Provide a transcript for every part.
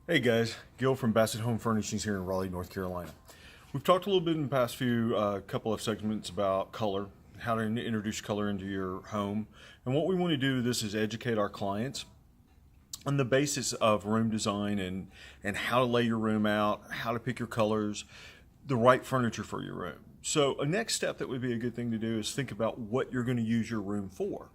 Hey guys, Gil from Bassett Home Furnishings here in Raleigh, North Carolina. We've talked a little bit in the past few couple of segments about color, how to introduce color into your home. And what we want to do with this is educate our clients on the basis of room design and how to lay your room out, how to pick your colors, the right furniture for your room. So a next step that would be a good thing to do is think about what you're going to use your room for.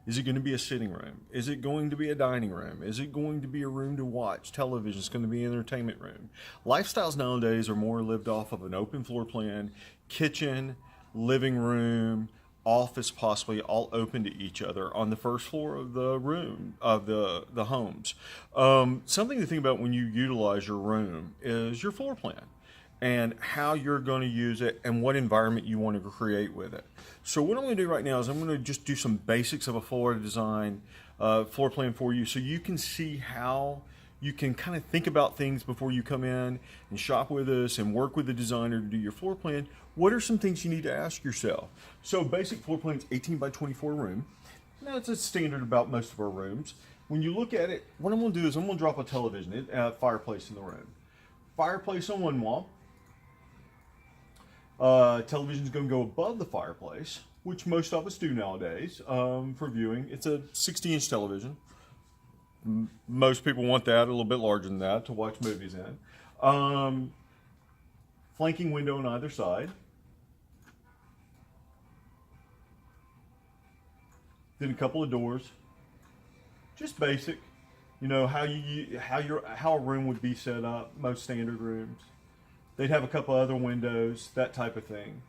Is it going to be a sitting room? Is it going to be a dining room? Is it going to be a room to watch television? It's going to be an entertainment room. Lifestyles nowadays are more lived off of an open floor plan, kitchen, living room, office possibly, all open to each other on the first floor of the room of the homes. Something to think about when you utilize your room is your floor plan and how you're going to use it and what environment you want to create with it. So what I'm going to do right now is I'm going to just do some basics of a floor design floor plan for you so you can see how you can kind of think about things before you come in and shop with us and work with the designer to do your floor plan. What are some things you need to ask yourself? So basic floor plan is 18 by 24 room. Now it's a standard about most of our rooms. When you look at it, what I'm going to do is I'm going to drop a television, fireplace in the room. Fireplace on one wall. Television is going to go above the fireplace, which most of us do nowadays for viewing. It's a 60-inch television. Most people want that, a little bit larger than that, to watch movies in. Flanking window on either side. Then a couple of doors. Just basic. You know how a room would be set up. Most standard rooms. They'd have a couple other windows, that type of thing.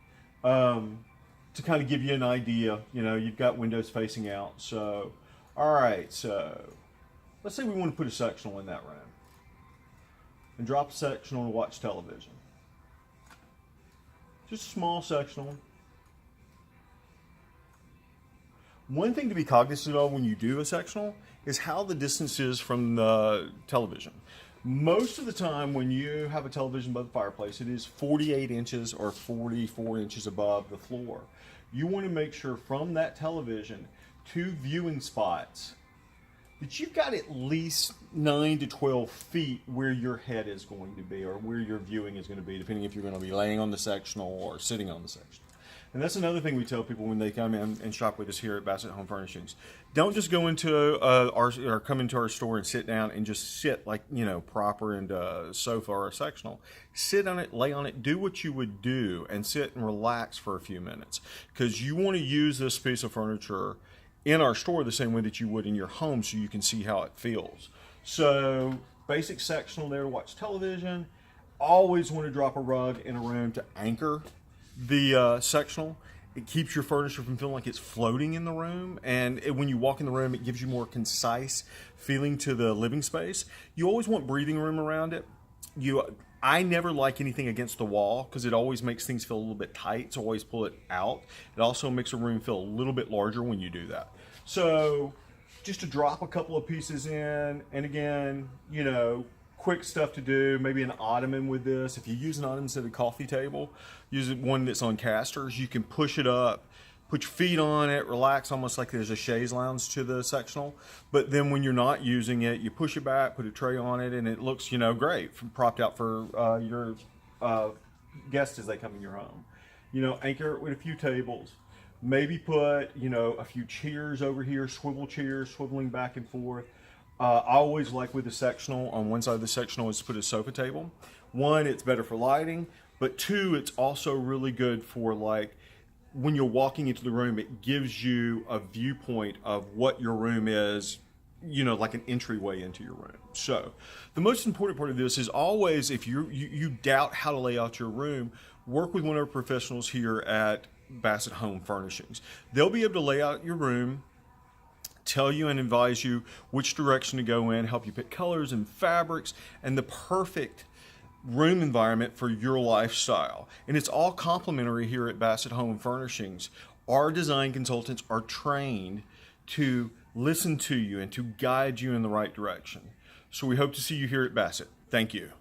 To kind of give you an idea, you know, you've got windows facing out. So, all right, so let's say we want to put a sectional in that room and drop a sectional to watch television. Just a small sectional. One thing to be cognizant of when you do a sectional is how the distance is from the television. Most of the time when you have a television above the fireplace, it is 48 inches or 44 inches above the floor. You want to make sure from that television to viewing spots that you've got at least 9 to 12 feet where your head is going to be or where your viewing is going to be, depending if you're going to be laying on the sectional or sitting on the sectional. And that's another thing we tell people when they come in and shop with us here at Bassett Home Furnishings. Don't just go into or come into our store and sit down and just sit like, you know, proper in a sofa or a sectional. Sit on it, lay on it, do what you would do and sit and relax for a few minutes. Because you want to use this piece of furniture in our store the same way that you would in your home so you can see how it feels. So basic sectional there to watch television. Always want to drop a rug in a room to anchor the sectional. It keeps your furniture from feeling like it's floating in the room, and when you walk in the room, it gives you more concise feeling to the living space. You always want breathing room around it. I never like anything against the wall because it always makes things feel a little bit tight, so always pull it out. It also makes a room feel a little bit larger when you do that. So just to drop a couple of pieces in, and again, you know, quick stuff to do, maybe an ottoman with this. If you use an ottoman instead of a coffee table, use one that's on casters. You can push it up, put your feet on it, relax almost like there's a chaise lounge to the sectional. But then when you're not using it, you push it back, put a tray on it, and it looks, you know, great, propped out for your guests as they come in your home. You know, anchor it with a few tables. Maybe put, you know, a few chairs over here, swivel chairs, swiveling back and forth. I always like with the sectional, on one side of the sectional is to put a sofa table. One, it's better for lighting, but two, it's also really good for like when you're walking into the room, it gives you a viewpoint of what your room is, you know, like an entryway into your room. So the most important part of this is always, if you doubt how to lay out your room, work with one of our professionals here at Bassett Home Furnishings. They'll be able to lay out your room, tell you and advise you which direction to go in, help you pick colors and fabrics and the perfect room environment for your lifestyle. And it's all complimentary here at Bassett Home Furnishings. Our design consultants are trained to listen to you and to guide you in the right direction. So we hope to see you here at Bassett. Thank you.